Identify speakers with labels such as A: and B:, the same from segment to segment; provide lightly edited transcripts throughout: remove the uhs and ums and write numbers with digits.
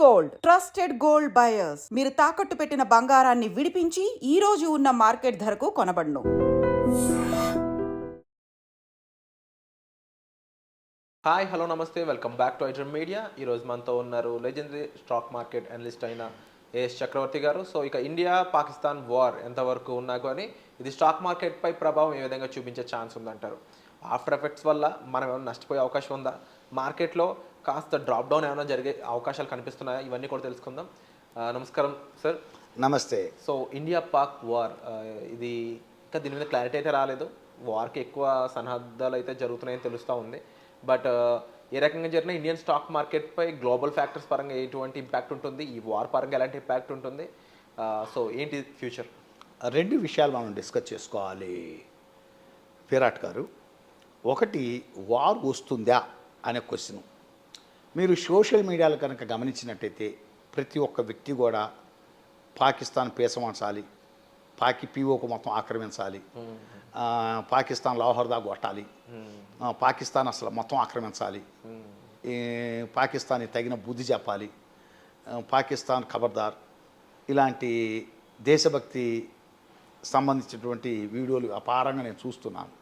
A: Gold trusted gold buyers మీరు తాకట్టు పెట్టిన బంగారాన్ని విడిపించి ఈ రోజు ఉన్న మార్కెట్ ధరకు కొనబడును.
B: హాయ్ హలో నమస్తే, welcome back to iDream media. ఈరోజు మనతో ఉన్నారు లెజెండరీ స్టాక్ మార్కెట్ అనలిస్ట్ అయిన ఏఎస్ చక్రవర్తి గారు. సో ఇక ఇండియా పాకిస్తాన్ వార్ ఎంతవరకు ఉన్నా కానీ ఇది స్టాక్ మార్కెట్పై ప్రభావం ఏ విధంగా చూపించే ఛాన్స్ ఉందంటారు? ఆఫ్టర్ ఎఫెక్ట్స్ వల్ల మనం ఏమైనా నష్టపోయే అవకాశం ఉందా? మార్కెట్లో కాస్త డ్రాప్ డౌన్ ఏమైనా జరిగే అవకాశాలు కనిపిస్తున్నాయా? ఇవన్నీ కూడా తెలుసుకుందాం. నమస్కారం సార్.
C: నమస్తే.
B: సో ఇండియా పాక్ వార్, ఇది ఇంకా దీని మీద క్లారిటీ అయితే రాలేదు. వార్కి ఎక్కువ సన్నద్ధాలు అయితే జరుగుతున్నాయని తెలుస్తూ ఉంది. బట్ ఏ రకంగా జరిగిన ఇండియన్ స్టాక్ మార్కెట్పై గ్లోబల్ ఫ్యాక్టర్స్ పరంగా ఎటువంటి ఇంపాక్ట్ ఉంటుంది, ఈ వార్ పరంగా ఎలాంటి ఇంపాక్ట్ ఉంటుంది, సో ఏంటి ఫ్యూచర్?
C: రెండు విషయాలు మనం డిస్కస్ చేసుకోవాలి విరాట్ గారు. ఒకటి, వార్ వస్తుందా అనే క్వశ్చన్. మీరు సోషల్ మీడియాలో కనుక గమనించినట్టయితే ప్రతి ఒక్క వ్యక్తి కూడా పాకిస్తాన్ పేసమార్చాలి, పీఓకు మొత్తం ఆక్రమించాలి, పాకిస్తాన్ లాహోర్దా కొట్టాలి, పాకిస్తాన్ అసలు మొత్తం ఆక్రమించాలి, పాకిస్తాన్కి తగిన బుద్ధి చెప్పాలి, పాకిస్తాన్ ఖబర్దార్, ఇలాంటి దేశభక్తి సంబంధించినటువంటి వీడియోలు అపారంగా నేను చూస్తున్నాను.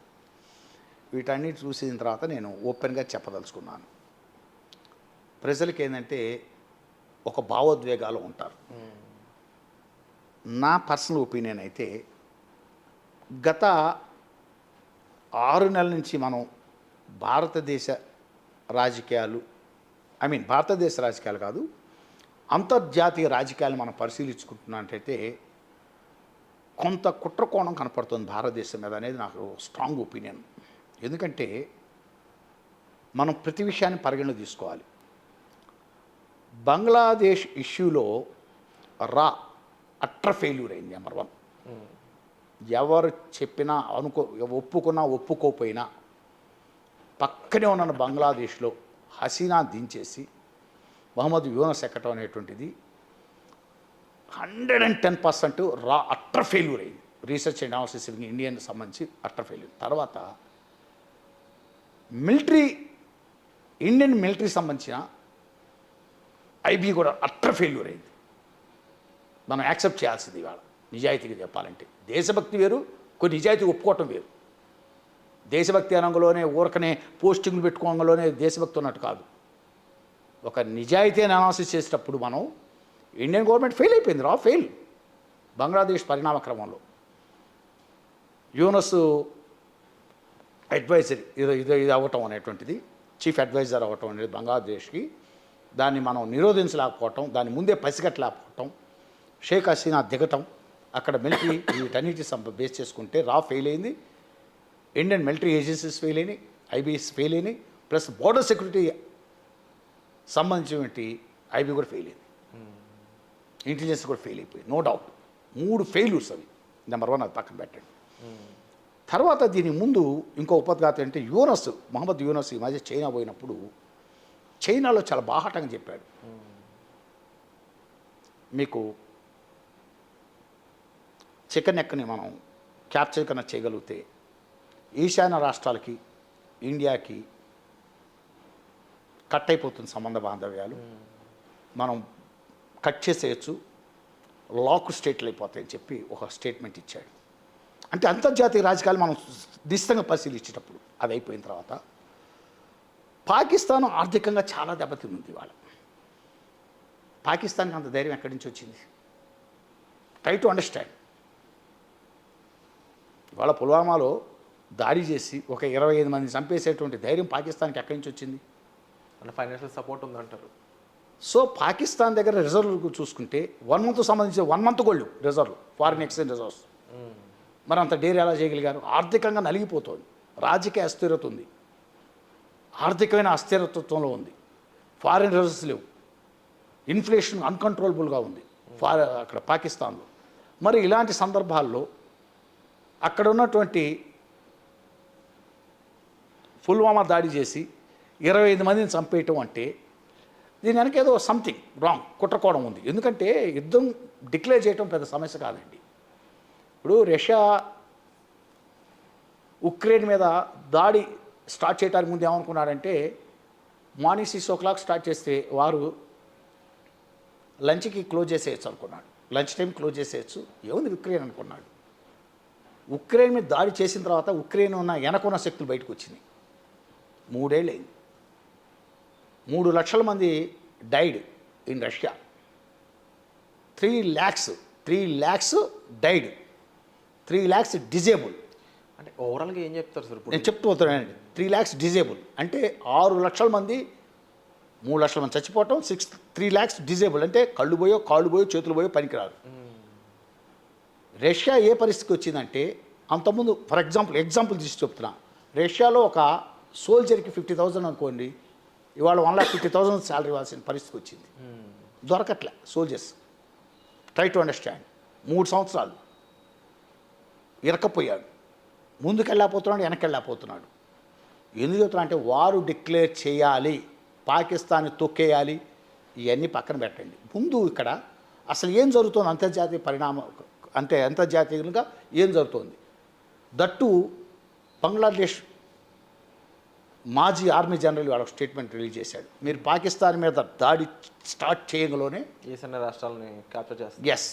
C: వీటన్నిటి చూసిన తర్వాత నేను ఓపెన్గా చెప్పదలుచుకున్నాను. ప్రజలకి ఏంటంటే ఒక భావోద్వేగాలు ఉంటారు. నా పర్సనల్ ఒపీనియన్ అయితే గత 6 నెలల నుంచి మనం భారతదేశ రాజకీయాలు, భారతదేశ రాజకీయాలు కాదు, అంతర్జాతీయ రాజకీయాలు మనం పరిశీలించుకుంటున్నట్టయితే కొంత కుట్రకోణం కనపడుతుంది భారతదేశం మీద అనేది నాకు స్ట్రాంగ్ ఒపీనియన్. ఎందుకంటే మనం ప్రతి విషయాన్ని పరిగణలో తీసుకోవాలి. బంగ్లాదేశ్ ఇష్యూలో అట్టర్ ఫెయిల్యూర్ అయింది. నెంబర్ 1. ఎవరు చెప్పినా ఒప్పుకున్నా ఒప్పుకోపోయినా పక్కనే ఉన్న బంగ్లాదేశ్లో హసీనా దించేసి మహమ్మద్ యూనస్ ఎక్కటం అనేటువంటిది 110% అట్టర్ ఫెయిల్యూర్ అయింది. రీసెర్చ్ అండ్ అనాలిసిస్ ఇండియన్ సంబంధించి అట్టర్ ఫెయిల్యూర్. తర్వాత ఇండియన్ మిలిటరీ సంబంధించిన ఐబీ కూడా అట్టర్ ఫెయిల్యూర్ అయింది. మనం యాక్సెప్ట్ చేయాల్సింది ఇవాళ నిజాయితీగా చెప్పాలంటే. దేశభక్తి వేరు, కొన్ని నిజాయితీ ఒప్పుకోవటం వేరు. దేశభక్తి అనంగంలోనే ఊరకనే పోస్టింగ్లు పెట్టుకోవడంలోనే దేశభక్తి ఉన్నట్టు కాదు. ఒక నిజాయితీ అనాలిసిస్ చేసేటప్పుడు మనం ఇండియన్ గవర్నమెంట్ ఫెయిల్ అయిపోయింది. ఫెయిల్ బంగ్లాదేశ్ పరిణామ క్రమంలో. యూనస్ అడ్వైజర్ ఇది అవ్వటం అనేటువంటిది, చీఫ్ అడ్వైజర్ అవ్వటం అనేది బంగ్లాదేశ్కి, దాన్ని మనం నిరోధించలేకపోవటం, దాన్ని ముందే పసిగట్టలేకపోవటం, షేక్ హసీనా దిగటం, అక్కడ మిలిటరీ వీటన్నిటి బేస్ చేసుకుంటే ఫెయిల్ అయింది. ఇండియన్ మిలిటరీ ఏజెన్సీస్ ఫెయిల్ అయినాయి, ఐబీఎస్ ఫెయిల్ అయినాయి, ప్లస్ బోర్డర్ సెక్యూరిటీ సంబంధించినటువంటి ఐబీ కూడా ఫెయిల్ అయింది, ఇంటెలిజెన్స్ కూడా ఫెయిల్ అయిపోయింది. నో డౌట్ 3 ఫెయిల్యూర్స్ అవి. నెంబర్ 1 అది పక్కన పెట్టండి. తర్వాత దీని ముందు ఇంకో ఉపద్ఘాతం అంటే మహమ్మద్ యూనస్ ఈ మధ్య చైనా పోయినప్పుడు చైనాలో చాలా బాహాటంగా చెప్పాడు. మీకు చికెన్ నెక్కని మనం క్యాప్చర్ కన్నా చేయగలిగితే ఈశాన్య రాష్ట్రాలకి ఇండియాకి కట్ అయిపోతుంది సంబంధ బాంధవ్యాలు, మనం కట్ చేసేయచ్చు, లాక్ స్టేట్లు అయిపోతాయని చెప్పి ఒక స్టేట్మెంట్ ఇచ్చాడు. అంటే అంతర్జాతీయ రాజకీయాలు మనం నిశ్చితంగా పరిశీలించేటప్పుడు అది అయిపోయిన తర్వాత పాకిస్తాన్ ఆర్థికంగా చాలా దెబ్బతింది ఇవాళ. పాకిస్తాన్కి అంత ధైర్యం ఎక్కడి నుంచి వచ్చింది? Try to understand. ఇవాళ పుల్వామాలో దాడి చేసి ఒక 25 మందిని చంపేసేటువంటి ధైర్యం పాకిస్తాన్కి ఎక్కడి నుంచి వచ్చింది?
B: అంటే ఫైనాన్షియల్ సపోర్ట్ ఉందంటారు.
C: సో పాకిస్తాన్ దగ్గర రిజర్వ్ చూసుకుంటే 1 మంత్ సంబంధించి 1 month gold reserve, foreign exchange reserves. మరి అంత డేర్ ఎలా చేయగలిగారు? ఆర్థికంగా నలిగిపోతుంది, రాజకీయ అస్థిరత ఉంది, ఆర్థికమైన అస్థిరత్వంలో ఉంది, ఫారిన్ రిజర్వ్స్ లేవు, ఇన్ఫ్లేషన్ అన్కంట్రోలబుల్గా ఉంది అక్కడ పాకిస్తాన్లో. మరి ఇలాంటి సందర్భాల్లో అక్కడ ఉన్నటువంటి పుల్వామా దాడి చేసి 25 మందిని చంపేయటం అంటే దీని వెనక ఏదో సంథింగ్ రాంగ్, కుట్రకోవడం ఉంది. ఎందుకంటే యుద్ధం డిక్లేర్ చేయటం పెద్ద సమస్య కాదండి. ఇప్పుడు రష్యా ఉక్రెయిన్ మీద దాడి స్టార్ట్ చేయడానికి ముందు ఏమనుకున్నాడంటే మార్నింగ్ 6 o'clock స్టార్ట్ చేస్తే వారు లంచ్కి క్లోజ్ చేసేయచ్చు అనుకున్నాడు. లంచ్ టైం క్లోజ్ చేసేయచ్చు, ఏముంది ఉక్రెయిన్ అనుకున్నాడు. ఉక్రెయిన్ మీద దాడి చేసిన తర్వాత ఉక్రెయిన్ ఉన్న వెనకున్న శక్తులు బయటకు వచ్చినాయి. 3 ఏళ్ళు అయింది. 3 లక్షల మంది died in Russia. 3 lakhs died, 3 lakhs disable.
B: అంటే ఓవరాల్గా ఏం చెప్తారు సార్ ఇప్పుడు?
C: నేను చెప్తూ పోతున్నానండి. 3 lakhs డిజేబుల్ అంటే 6 లక్షల మంది, 3 లక్షల మంది చచ్చిపోవటం, 3 lakhs డిజేబుల్ అంటే కళ్ళు పోయో, కాళ్ళు పోయో, చేతులు పోయో పనికిరాదు. రష్యా ఏ పరిస్థితికి వచ్చిందంటే, అంతకుముందు ఫర్ ఎగ్జాంపుల్ తీసి చెప్తున్నా, రష్యాలో ఒక సోల్జర్కి 50,000 అనుకోండి, ఇవాళ 1,50,000 శాలరీ ఇవ్వాల్సిన పరిస్థితికి వచ్చింది. దొరకట్లే సోల్జర్స్. Try to understand. 3 సంవత్సరాలు ఇరకపోయాడు. ముందుకెళ్ళకపోతున్నాడు, వెనకెళ్ళకపోతున్నాడు. ఎందుకు చెప్తున్నా అంటే, వారు డిక్లేర్ చేయాలి, పాకిస్తాన్ని తొక్కేయాలి. ఇవన్నీ పక్కన పెట్టండి. ముందు ఇక్కడ అసలు ఏం జరుగుతుంది, అంతర్జాతీయ పరిణామం అంటే అంతర్జాతీయంగా ఏం జరుగుతుంది. దట్టు బంగ్లాదేశ్ మాజీ ఆర్మీ జనరల్ వాళ్ళ స్టేట్మెంట్ రిలీజ్ చేశాడు. మీరు పాకిస్తాన్ మీద దాడి స్టార్ట్ చేయగలోనే
B: ఈశాన్య రాష్ట్రాలని క్యాప్చర్ చేస్తారు.
C: ఎస్,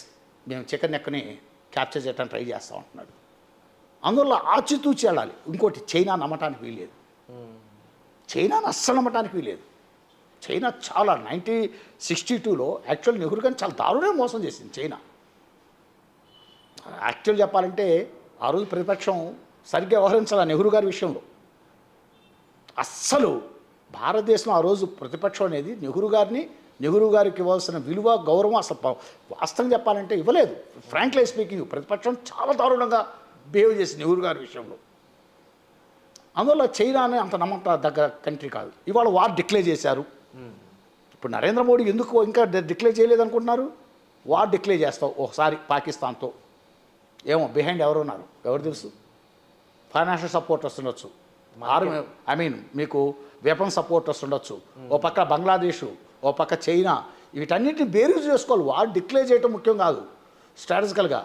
C: మేము చికెన్ నెక్కని క్యాప్చర్ చేయడానికి ట్రై చేస్తూ ఉంటున్నాడు. అందువల్ల ఆచితూచి వెళ్ళాలి. ఇంకోటి, చైనా నమ్మటానికి వీలేదు. చైనాను అస్సలు నమ్మటానికి వీలేదు. చైనా చాలా 1962లో యాక్చువల్ నెహ్రూ గారిని చాలా దారుణంగా మోసం చేసింది చైనా. యాక్చువల్ చెప్పాలంటే ఆ రోజు ప్రతిపక్షం సరిగ్గా వ్యవహరించాలి నెహ్రూ గారి విషయంలో. అస్సలు భారతదేశం ఆ రోజు ప్రతిపక్షం అనేది నెహ్రూ గారికి ఇవ్వాల్సిన విలువ, గౌరవం అసలు వాస్తవం చెప్పాలంటే ఇవ్వలేదు. ఫ్రాంక్లీ స్పీకింగ్ ప్రతిపక్షం చాలా దారుణంగా బిహేవ్ చేసి నెహ్రూ గారి విషయంలో. అందువల్ల చైనానే అంత దగ్గర కంట్రీ కాదు. ఇవాళ వార్ డిక్లేర్ చేశారు. ఇప్పుడు నరేంద్ర మోడీ ఎందుకు ఇంకా డిక్లేర్ చేయలేదు అనుకుంటున్నారు? వార్ డిక్లేర్ చేస్తావు ఒకసారి పాకిస్తాన్తో, ఏమో బిహైండ్ ఎవరున్నారు ఎవరు తెలుసు. ఫైనాన్షియల్ సపోర్ట్ వస్తుండొచ్చు, మీకు వెపన్ సపోర్ట్ వస్తుండొచ్చు. ఓ పక్క బంగ్లాదేశ్, ఓ పక్క చైనా, వీటన్నిటిని బేరీజ్ చేసుకోవాలి. వార్ డిక్లేర్ చేయడం ముఖ్యం కాదు స్ట్రాటజికల్గా.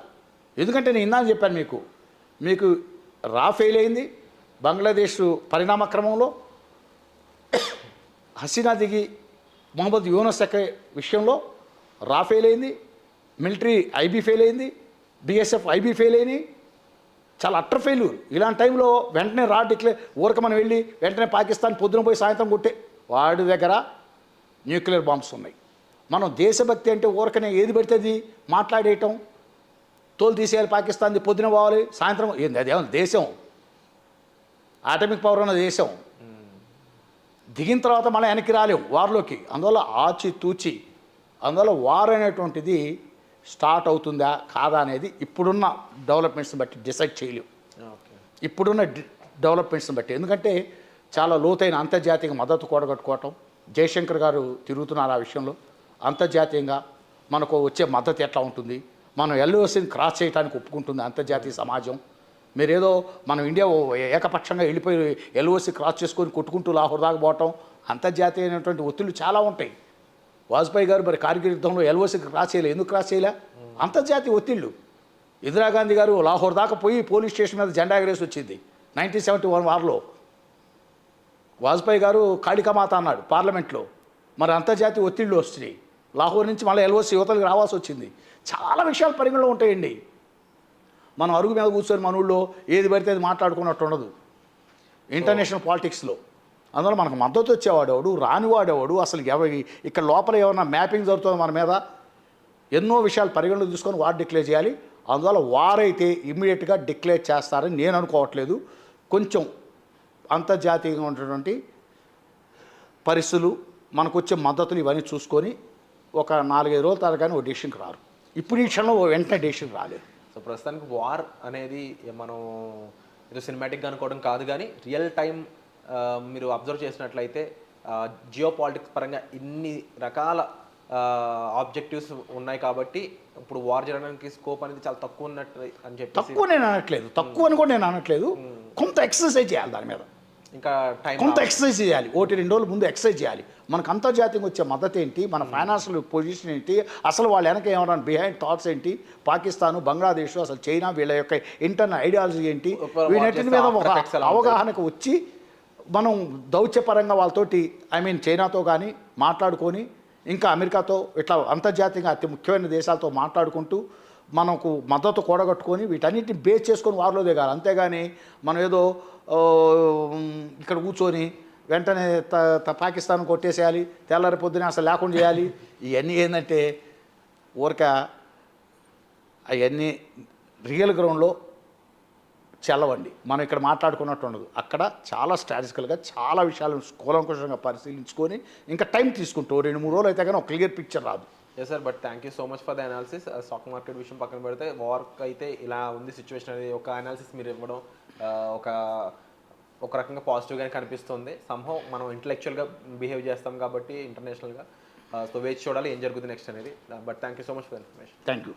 C: ఎందుకంటే నేను ఇందాక చెప్పాను మీకు ఫెయిల్ అయింది బంగ్లాదేశ్ పరిణామ క్రమంలో. హసీనా దిగి మొహమ్మద్ యూనస్ ఎక్కే విషయంలో ఫెయిల్ అయింది. మిలిటరీ ఐబీ ఫెయిల్ అయింది, బిఎస్ఎఫ్ ఐబీ ఫెయిల్ అయినాయి. చాలా అట్టర్ ఫెయిల్యూర్. ఇలాంటి టైంలో వెంటనే డిక్లేర్ ఊరక మనం వెళ్ళి వెంటనే పాకిస్తాన్ పొద్దున పోయి సాయంత్రం కొట్టే వాడి దగ్గర న్యూక్లియర్ బాంబ్స్ ఉన్నాయి. మనం దేశభక్తి అంటే ఊరకనే ఏది పడితే మాట్లాడేయటం, తోలు తీసేయాలి పాకిస్తాన్ది, పొద్దున పోవాలి సాయంత్రం. ఏంది అదేమన్నా దేశం? ఆటమిక్ పవర్ ఉన్న దేశం. దిగిన తర్వాత మళ్ళీ వెనక్కి రాలేం వార్లోకి. అందువల్ల ఆచితూచి, అందువల్ల వార్ అనేటువంటిది స్టార్ట్ అవుతుందా కాదా అనేది ఇప్పుడున్న డెవలప్మెంట్స్ని బట్టి డిసైడ్ చేయలేము. ఇప్పుడున్న డెవలప్మెంట్స్ని బట్టి. ఎందుకంటే చాలా లోతైన అంతర్జాతీయ మద్దతు కూడగట్టుకోవటం. జయశంకర్ గారు తిరుగుతున్నారు ఆ విషయంలో. అంతర్జాతీయంగా మనకు వచ్చే మద్దతు ఎట్లా ఉంటుంది, మనం ఎల్ఓసిని క్రాస్ చేయడానికి ఒప్పుకుంటుంది అంతర్జాతీయ సమాజం. మీరేదో మనం ఇండియా ఏకపక్షంగా వెళ్ళిపోయి ఎల్ఓసి క్రాస్ చేసుకొని కొట్టుకుంటూ లాహోర్ దాకా పోవటం, అంతర్జాతీయమైనటువంటి ఒత్తిళ్లు చాలా ఉంటాయి. వాజ్పేయి గారు మరి కార్గిల్ యుద్ధంలో ఎల్ఓసికి క్రాస్ చేయలే. ఎందుకు క్రాస్ చేయలే? అంతర్జాతీయ ఒత్తిళ్లు. ఇందిరాగాంధీ గారు లాహోర్ దాకా పోయి పోలీస్ స్టేషన్ మీద జెండా ఎగరేసి వచ్చింది 1971 వార్లో. వాజ్పేయి గారు కాళికామాత అన్నాడు పార్లమెంట్లో. మరి అంతర్జాతీయ ఒత్తిళ్లు వస్తున్నాయి. లాహోర్ నుంచి మళ్ళీ ఎల్ఓసి యువతలకు రావాల్సి వచ్చింది. చాలా విషయాలు పరిగణలో ఉంటాయండి. మనం అరుగు మీద కూర్చొని మన ఊళ్ళో ఏది పడితే అది మాట్లాడుకున్నట్టు ఉండదు ఇంటర్నేషనల్ పాలిటిక్స్లో. అందువల్ల మనకు మద్దతు వచ్చేవాడేవాడు, రానివాడేవాడు, అసలు ఇక్కడ లోపల ఏమన్నా మ్యాపింగ్ జరుగుతుంది మన మీద, ఎన్నో విషయాలు పరిగణలో తీసుకొని వార్ డిక్లేర్ చేయాలి. అందువల్ల వార్ అయితే ఇమ్మీడియట్గా డిక్లేర్ చేస్తారని నేను అనుకోవట్లేదు. కొంచెం అంతర్జాతీయంగా ఉన్నటువంటి పరిస్థితులు, మనకు వచ్చే మద్దతులు ఇవన్నీ చూసుకొని ఒక 4-5 రోజుల తర్వాత కానీ ఓ డెసిషన్కి రారు. ఇప్పుడు ఈ క్షణంలో వెంటనే డెసిషన్ రాలేదు.
B: సో ప్రస్తుతానికి వార్ అనేది మనం ఏదో సినిమాటిక్గా అనుకోవడం కాదు, కానీ రియల్ టైం మీరు అబ్జర్వ్ చేసినట్లయితే జియో పాలిటిక్స్ పరంగా ఇన్ని రకాల ఆబ్జెక్టివ్స్ ఉన్నాయి కాబట్టి ఇప్పుడు వార్ జరగడానికి స్కోప్ అనేది చాలా తక్కువ ఉన్నట్టు అని చెప్పి.
C: తక్కువ నేను అనట్లేదు, తక్కువ అని కూడా నేను అనట్లేదు. కొంత ఎక్సర్సైజ్ చేయాలి దాని మీద,
B: ఇంకా టైం
C: కొంత ఎక్సర్సైజ్ చేయాలి. 1-2 రోజుల ముందు ఎక్సర్సైజ్ చేయాలి. మనకు అంతర్జాతీయంగా వచ్చే మద్దతు ఏంటి, మన ఫైనాన్షియల్ పొజిషన్ ఏంటి, అసలు వాళ్ళ వెనక ఏమన్నా బిహైండ్ థాట్స్ ఏంటి, పాకిస్తాను, బంగ్లాదేశ్, అసలు చైనా, వీళ్ళ యొక్క ఇంటర్నల్ ఐడియాలజీ ఏంటి, వీటన్నిటి మీద ఒక అవగాహనకు వచ్చి మనం దౌత్యపరంగా వాళ్ళతోటి చైనాతో కానీ మాట్లాడుకొని ఇంకా అమెరికాతో ఇట్లా అంతర్జాతీయంగా అతి ముఖ్యమైన దేశాలతో మాట్లాడుకుంటూ మనకు మద్దతు కూడగట్టుకొని వీటన్నిటిని బేస్ చేసుకొని వారిలో దిగాలి. అంతేగాని మనం ఏదో ఇక్కడ కూర్చొని వెంటనే పాకిస్తాన్ కొట్టేసేయాలి, తెల్లారి పొద్దునే అసలు లేకుండా చేయాలి. ఇవన్నీ ఏంటంటే ఊరక అవన్నీ రియల్ గ్రౌండ్లో చెల్లవండి. మనం ఇక్కడ మాట్లాడుకున్నట్టు ఉండదు. అక్కడ చాలా స్ట్రాటజికల్గా చాలా విషయాలను కూలంకుషంగా పరిశీలించుకొని ఇంకా టైం తీసుకుంటూ 2-3 రోజులు అయితే కానీ ఒక క్లియర్ పిక్చర్ రాదు.
B: Yes sir, but thank you so much for the analysis. Stock market విషయం పక్కన పెడితే వార్క్ అయితే ఇలా ఉంది సిచ్యువేషన్ అనేది ఒక అనాలిసిస్ మీరు ఇవ్వడం ఒక రకంగా పాజిటివ్గానే కనిపిస్తుంది. సంహవ్ మనం ఇంటలెక్చువల్గా బిహేవ్ చేస్తాం కాబట్టి ఇంటర్నేషనల్గా, సో వేచి చూడాలి ఏం జరుగుతుంది నెక్స్ట్ అనేది. But thank you so much for information.
C: Thank you.